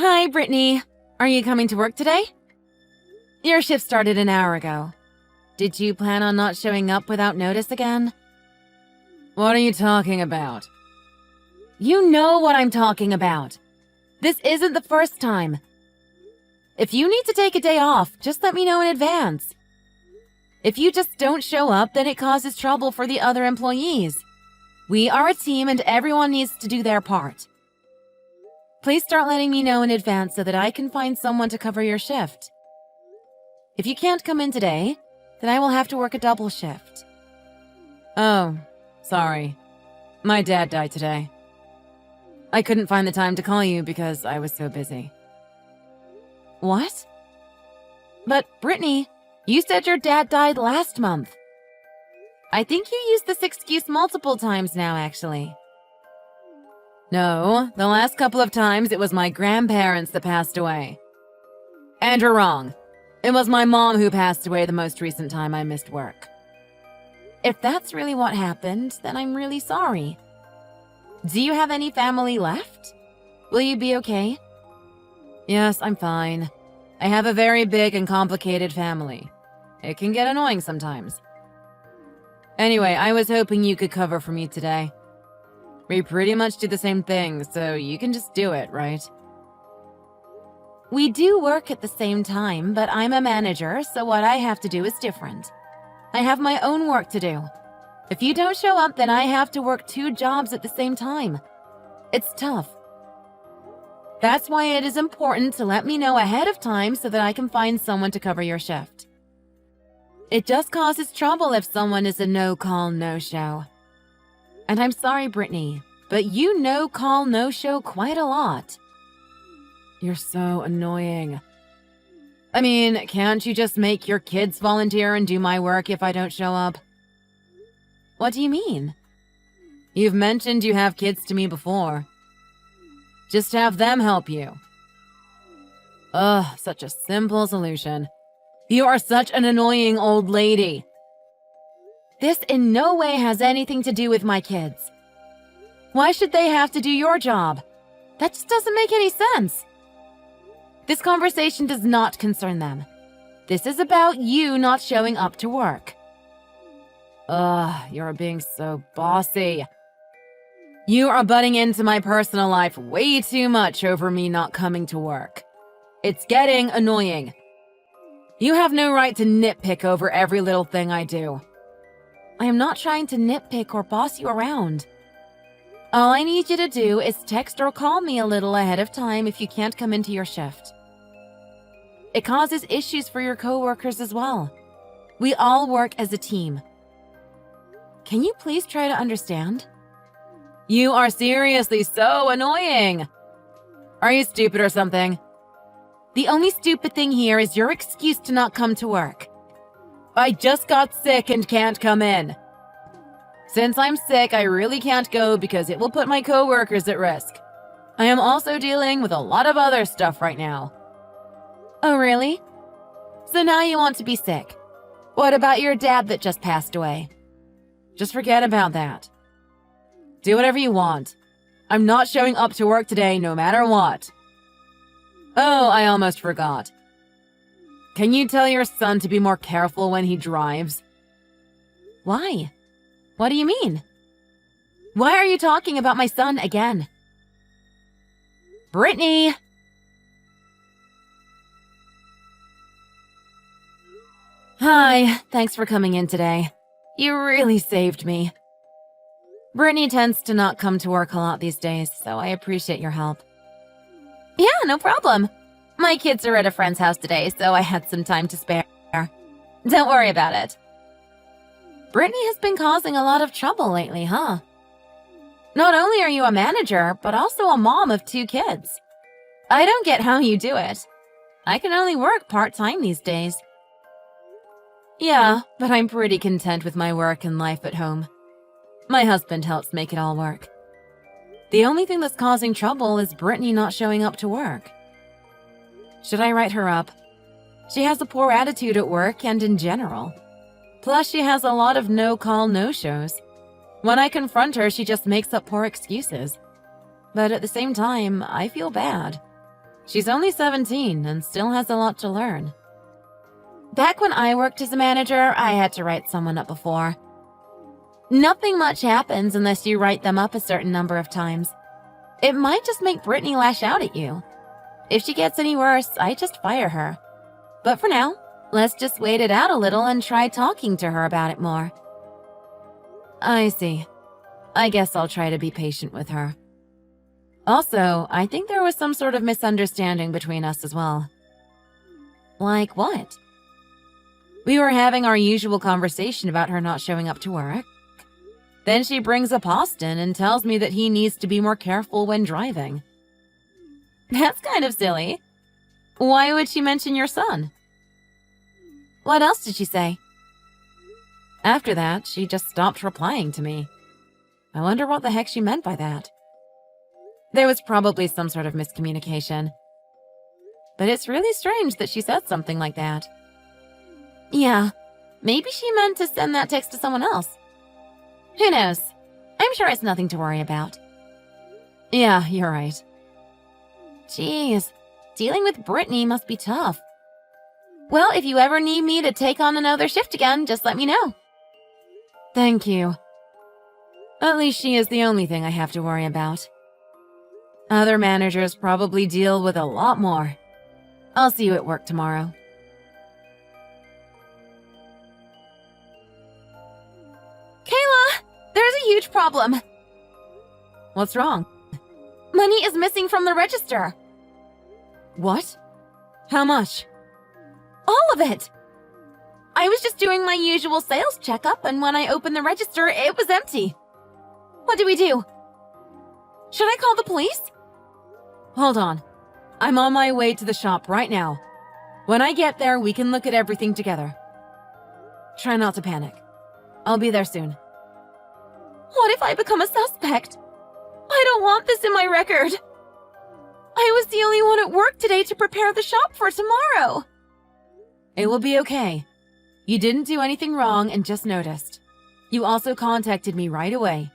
Hi, Brittany. Are you coming to work today? Your shift started an hour ago. Did you plan on not showing up without notice again? What are you talking about? You know what I'm talking about. This isn't the first time. If you need to take a day off, just let me know in advance. If you just don't show up, then it causes trouble for the other employees. We are a team and everyone needs to do their part. Please start letting me know in advance so that I can find someone to cover your shift. If you can't come in today, then I will have to work a double shift. Oh, sorry. My dad died today. I couldn't find the time to call you because I was so busy. What? But Brittany, you said your dad died last month. I think you used this excuse multiple times now, actually. No, the last couple of times it was my grandparents that passed away. And you're wrong. It was my mom who passed away the most recent time I missed work. If that's really what happened, then I'm really sorry. Do you have any family left? Will you be okay? Yes, I'm fine. I have a very big and complicated family. It can get annoying sometimes. Anyway, I was hoping you could cover for me today. We pretty much do the same thing, so you can just do it, right? We do work at the same time, but I'm a manager, so what I have to do is different. I have my own work to do. If you don't show up, then I have to work 2 jobs at the same time. It's tough. That's why it is important to let me know ahead of time so that I can find someone to cover your shift. It just causes trouble if someone is a no-call, no-show. And I'm sorry, Brittany, but you no-call, no-show quite a lot. You're so annoying. I mean, can't you just make your kids volunteer and do my work if I don't show up? What do you mean? You've mentioned you have kids to me before. Just have them help you. Ugh, such a simple solution. You are such an annoying old lady. This in no way has anything to do with my kids. Why should they have to do your job? That just doesn't make any sense. This conversation does not concern them. This is about you not showing up to work. Ugh, you're being so bossy. You are butting into my personal life way too much over me not coming to work. It's getting annoying. You have no right to nitpick over every little thing I do. I am not trying to nitpick or boss you around. All I need you to do is text or call me a little ahead of time if you can't come into your shift. It causes issues for your coworkers as well. We all work as a team. Can you please try to understand? You are seriously so annoying. Are you stupid or something? The only stupid thing here is your excuse to not come to work. I just got sick and can't come in. Since I'm sick, I really can't go because it will put my coworkers at risk. I am also dealing with a lot of other stuff right now. Oh, really? So now you want to be sick. What about your dad that just passed away? Just forget about that. Do whatever you want. I'm not showing up to work today no matter what. Oh, I almost forgot. Can you tell your son to be more careful when he drives? Why? What do you mean? Why are you talking about my son again? Brittany! Hi, thanks for coming in today. You really saved me. Brittany tends to not come to work a lot these days, so I appreciate your help. Yeah, no problem. My kids are at a friend's house today, so I had some time to spare. Don't worry about it. Brittany has been causing a lot of trouble lately, huh? Not only are you a manager, but also a mom of 2 kids. I don't get how you do it. I can only work part-time these days. Yeah, but I'm pretty content with my work and life at home. My husband helps make it all work. The only thing that's causing trouble is Brittany not showing up to work. Should I write her up? She has a poor attitude at work and in general. Plus, she has a lot of no-call, no-shows. When I confront her, she just makes up poor excuses. But at the same time, I feel bad. She's only 17 and still has a lot to learn. Back when I worked as a manager, I had to write someone up before. Nothing much happens unless you write them up a certain number of times. It might just make Brittany lash out at you. If she gets any worse, I just fire her. But for now, let's just wait it out a little and try talking to her about it more. I see. I guess I'll try to be patient with her. Also, I think there was some sort of misunderstanding between us as well. Like what? We were having our usual conversation about her not showing up to work. Then she brings up Austin and tells me that he needs to be more careful when driving. That's kind of silly. Why would she mention your son? What else did she say? After that, she just stopped replying to me. I wonder what the heck she meant by that. There was probably some sort of miscommunication. But it's really strange that she said something like that. Yeah, maybe she meant to send that text to someone else. Who knows? I'm sure it's nothing to worry about. Yeah, you're right. Jeez, dealing with Brittany must be tough. Well, if you ever need me to take on another shift again, just let me know. Thank you. At least she is the only thing I have to worry about. Other managers probably deal with a lot more. I'll see you at work tomorrow. Kayla! There's a huge problem. What's wrong? Money is missing from the register. What? How much? All of it! I was just doing my usual sales checkup, and when I opened the register, it was empty. What do we do? Should I call the police? Hold on. I'm on my way to the shop right now. When I get there, we can look at everything together. Try not to panic. I'll be there soon. What if I become a suspect? I don't want this in my record. I was the only one at work today to prepare the shop for tomorrow. It will be okay. You didn't do anything wrong and just noticed. You also contacted me right away.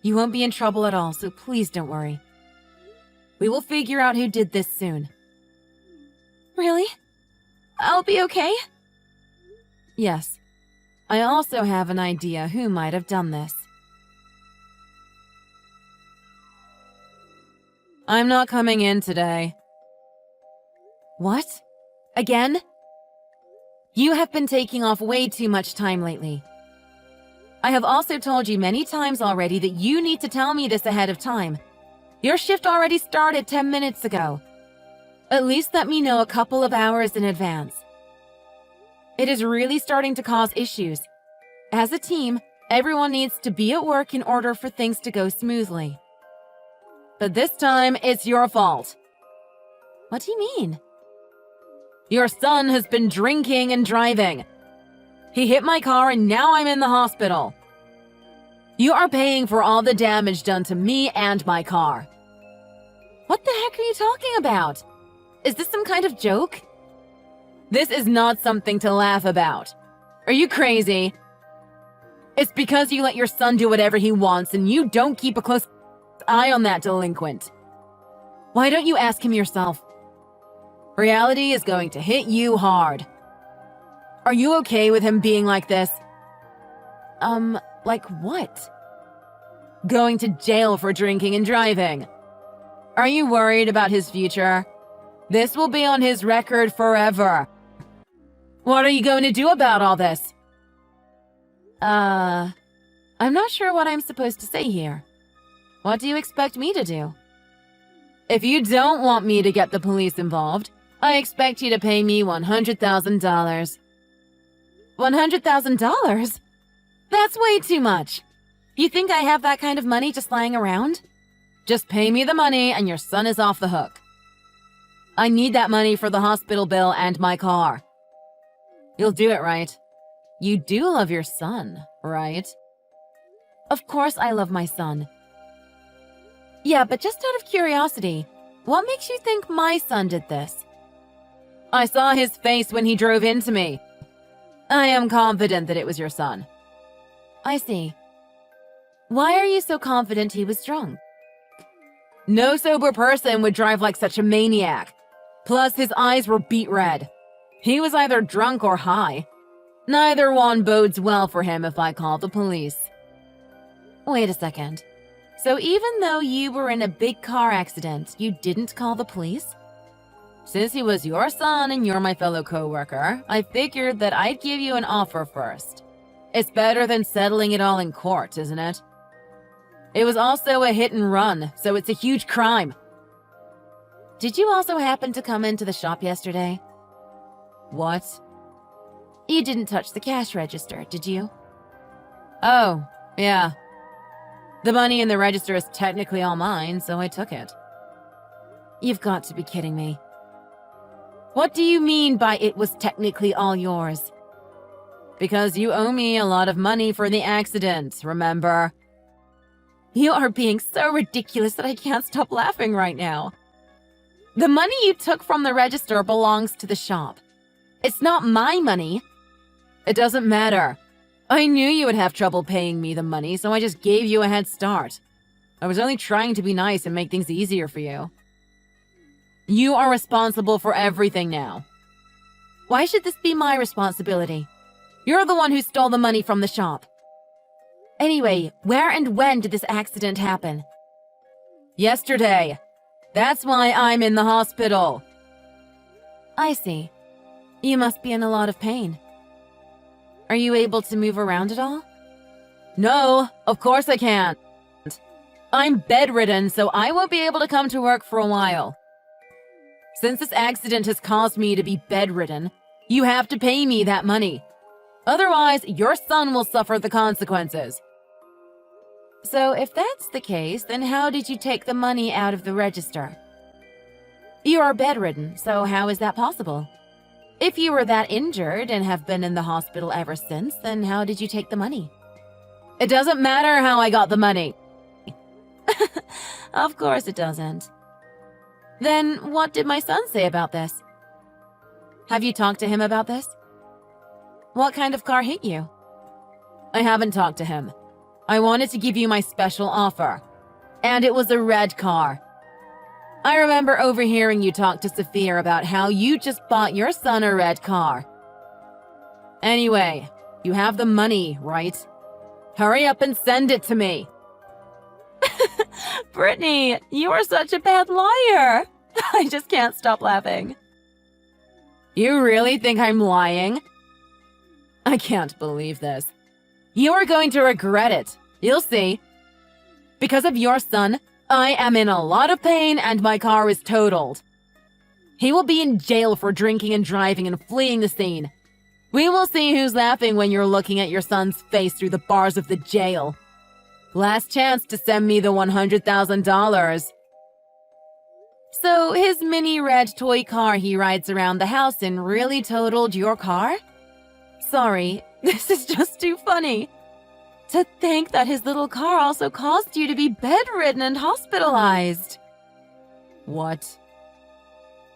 You won't be in trouble at all, so please don't worry. We will figure out who did this soon. Really? I'll be okay? Yes. I also have an idea who might have done this. I'm not coming in today. What? Again? You have been taking off way too much time lately. I have also told you many times already that you need to tell me this ahead of time. Your shift already started 10 minutes ago. At least let me know a couple of hours in advance. It is really starting to cause issues. As a team, everyone needs to be at work in order for things to go smoothly. But this time, it's your fault. What do you mean? Your son has been drinking and driving. He hit my car and now I'm in the hospital. You are paying for all the damage done to me and my car. What the heck are you talking about? Is this some kind of joke? This is not something to laugh about. Are you crazy? It's because you let your son do whatever he wants and you don't keep a close eye on that delinquent. Why don't you ask him yourself? Reality is going to hit you hard. Are you okay with him being like this? Like what? Going to jail for drinking and driving. Are you worried about his future? This will be on his record forever. What are you going to do about all this? I'm not sure what I'm supposed to say here. What do you expect me to do? If you don't want me to get the police involved, I expect you to pay me $100,000. $100,000? That's way too much. You think I have that kind of money just lying around? Just pay me the money and your son is off the hook. I need that money for the hospital bill and my car. You'll do it, right? You do love your son, right? Of course I love my son. Yeah, but just out of curiosity, what makes you think my son did this? I saw his face when he drove into me. I am confident that it was your son. I see. Why are you so confident he was drunk? No sober person would drive like such a maniac. Plus, his eyes were beet red. He was either drunk or high. Neither one bodes well for him if I call the police. Wait a second. So even though you were in a big car accident, you didn't call the police? Since he was your son and you're my fellow coworker, I figured that I'd give you an offer first. It's better than settling it all in court, isn't it? It was also a hit and run, so it's a huge crime. Did you also happen to come into the shop yesterday? What? You didn't touch the cash register, did you? Oh, yeah. The money in the register is technically all mine, so I took it. You've got to be kidding me. What do you mean by it was technically all yours? Because you owe me a lot of money for the accident, remember? You are being so ridiculous that I can't stop laughing right now. The money you took from the register belongs to the shop. It's not my money. It doesn't matter. I knew you would have trouble paying me the money, so I just gave you a head start. I was only trying to be nice and make things easier for you. You are responsible for everything now. Why should this be my responsibility? You're the one who stole the money from the shop. Anyway, where and when did this accident happen? Yesterday. That's why I'm in the hospital. I see. You must be in a lot of pain. Are you able to move around at all? No, of course I can't. I'm bedridden, so I won't be able to come to work for a while. Since this accident has caused me to be bedridden, you have to pay me that money. Otherwise, your son will suffer the consequences. So if that's the case, then how did you take the money out of the register? You are bedridden, so how is that possible? If you were that injured and have been in the hospital ever since, then how did you take the money? It doesn't matter how I got the money. Of course it doesn't. Then what did my son say about this? Have you talked to him about this? What kind of car hit you? I haven't talked to him. I wanted to give you my special offer. And it was a red car. I remember overhearing you talk to Sophia about how you just bought your son a red car. Anyway, you have the money, right? Hurry up and send it to me. Brittany, you are such a bad liar. I just can't stop laughing. You really think I'm lying? I can't believe this. You are going to regret it. You'll see. Because of your son, I am in a lot of pain and my car is totaled. He will be in jail for drinking and driving and fleeing the scene. We will see who's laughing when you're looking at your son's face through the bars of the jail. Last chance to send me the $100,000. So his mini red toy car he rides around the house in really totaled your car? Sorry, this is just too funny. To think that his little car also caused you to be bedridden and hospitalized. What?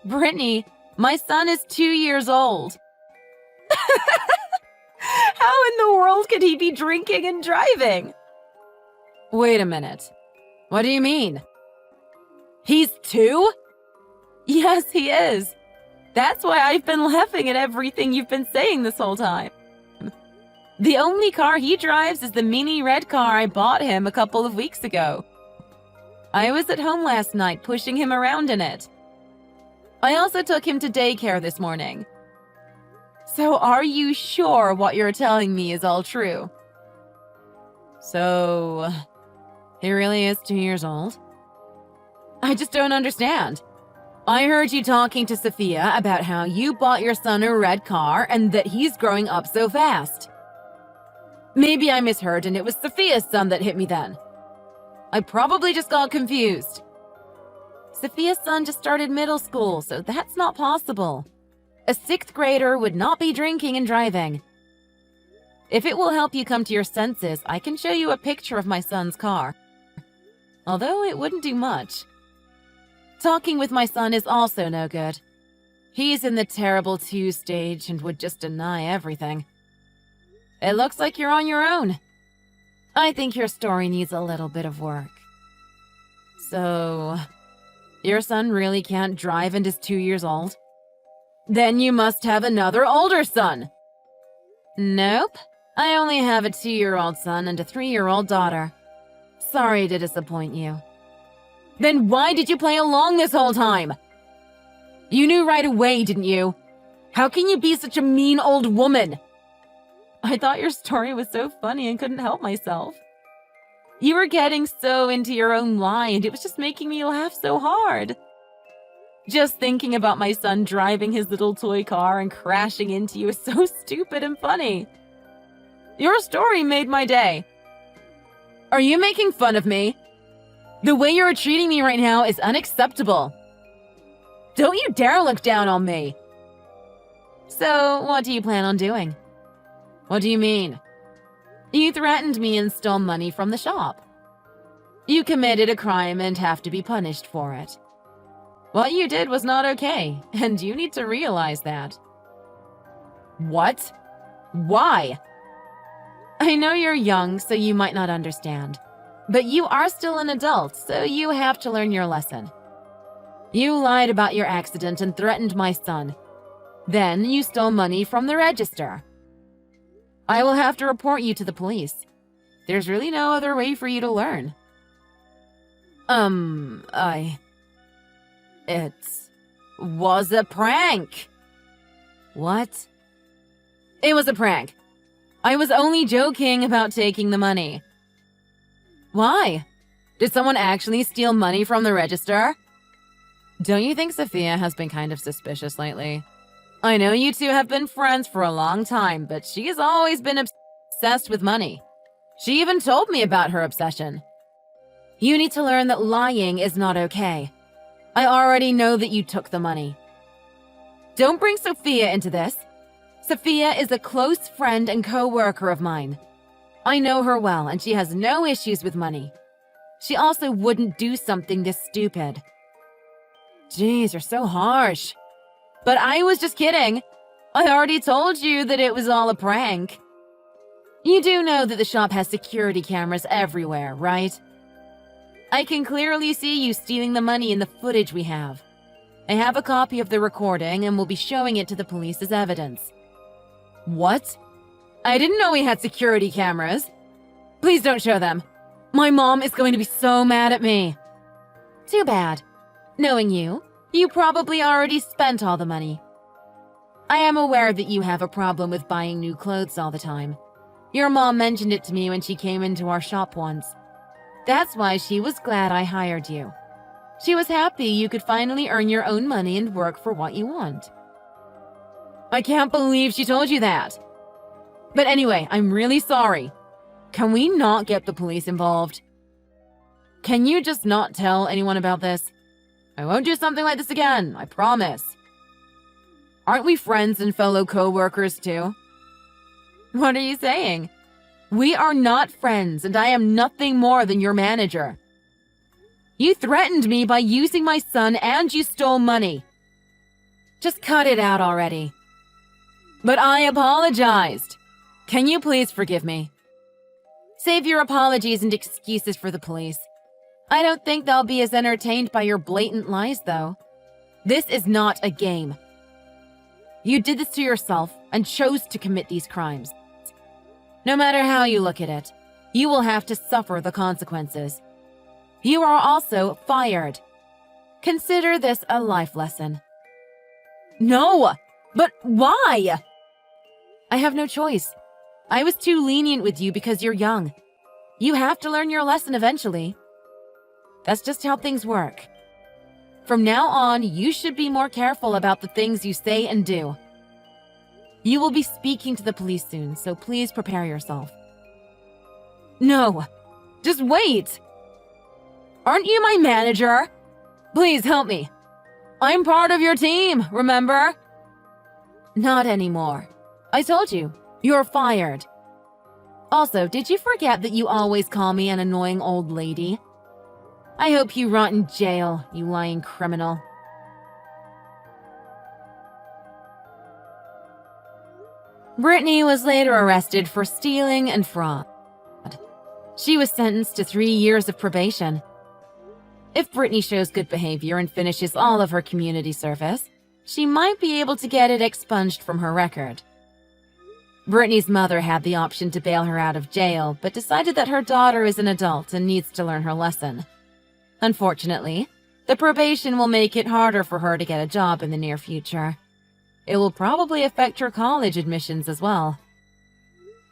Brittany, my son is 2 years old. How in the world could he be drinking and driving? Wait a minute. What do you mean? He's 2? Yes, he is. That's why I've been laughing at everything you've been saying this whole time. The only car he drives is the mini red car I bought him a couple of weeks ago. I was at home last night pushing him around in it. I also took him to daycare this morning. So are you sure what you're telling me is all true? So, he really is 2 years old? I just don't understand. I heard you talking to Sophia about how you bought your son a red car and that he's growing up so fast. Maybe I misheard and it was Sophia's son that hit me then. I probably just got confused. Sophia's son just started middle school, so that's not possible. A 6th grader would not be drinking and driving. If it will help you come to your senses, I can show you a picture of my son's car. Although it wouldn't do much. Talking with my son is also no good. He's in the terrible 2 stage and would just deny everything. It looks like you're on your own. I think your story needs a little bit of work. So, your son really can't drive and is 2 years old? Then you must have another older son. Nope. I only have a 2-year-old son and a 3-year-old daughter. Sorry to disappoint you. Then why did you play along this whole time? You knew right away, didn't you? How can you be such a mean old woman? I thought your story was so funny and couldn't help myself. You were getting so into your own lie and it was just making me laugh so hard. Just thinking about my son driving his little toy car and crashing into you is so stupid and funny. Your story made my day. Are you making fun of me? The way you're treating me right now is unacceptable. Don't you dare look down on me. So, what do you plan on doing? What do you mean? You threatened me and stole money from the shop. You committed a crime and have to be punished for it. What you did was not okay, and you need to realize that. What? Why? I know you're young, so you might not understand. But you are still an adult, so you have to learn your lesson. You lied about your accident and threatened my son. Then you stole money from the register. I will have to report you to the police. There's really no other way for you to learn. It was a prank. What? It was a prank. I was only joking about taking the money. Why? Did someone actually steal money from the register? Don't you think Sophia has been kind of suspicious lately? I know you two have been friends for a long time, but she has always been obsessed with money. She even told me about her obsession. You need to learn that lying is not okay. I already know that you took the money. Don't bring Sophia into this. Sophia is a close friend and co-worker of mine. I know her well, and she has no issues with money. She also wouldn't do something this stupid. Jeez, you're so harsh. But I was just kidding. I already told you that it was all a prank. You do know that the shop has security cameras everywhere, right? I can clearly see you stealing the money in the footage we have. I have a copy of the recording and will be showing it to the police as evidence. What? I didn't know we had security cameras. Please don't show them. My mom is going to be so mad at me. Too bad. Knowing you, you probably already spent all the money. I am aware that you have a problem with buying new clothes all the time. Your mom mentioned it to me when she came into our shop once. That's why she was glad I hired you. She was happy you could finally earn your own money and work for what you want. I can't believe she told you that. But anyway, I'm really sorry. Can we not get the police involved? Can you just not tell anyone about this? I won't do something like this again, I promise. Aren't we friends and fellow co-workers too? What are you saying? We are not friends, and I am nothing more than your manager. You threatened me by using my son and you stole money. Just cut it out already. But I apologized. Can you please forgive me? Save your apologies and excuses for the police. I don't think they'll be as entertained by your blatant lies, though. This is not a game. You did this to yourself and chose to commit these crimes. No matter how you look at it, you will have to suffer the consequences. You are also fired. Consider this a life lesson. No! But why? I have no choice. I was too lenient with you because you're young. You have to learn your lesson eventually. That's just how things work. From now on, you should be more careful about the things you say and do. You will be speaking to the police soon, so please prepare yourself. No, just wait. Aren't you my manager? Please help me. I'm part of your team, remember? Not anymore. I told you, you're fired. Also, did you forget that you always call me an annoying old lady? I hope you rot in jail, you lying criminal. Brittany was later arrested for stealing and fraud. She was sentenced to 3 years of probation. If Brittany shows good behavior and finishes all of her community service, she might be able to get it expunged from her record. Brittany's mother had the option to bail her out of jail, but decided that her daughter is an adult and needs to learn her lesson. Unfortunately, the probation will make it harder for her to get a job in the near future. It will probably affect her college admissions as well.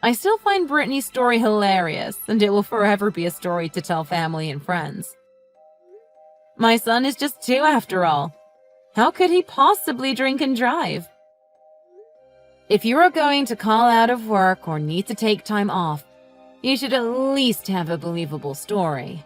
I still find Brittany's story hilarious, and it will forever be a story to tell family and friends. My son is just 2 after all. How could he possibly drink and drive? If you are going to call out of work or need to take time off, you should at least have a believable story.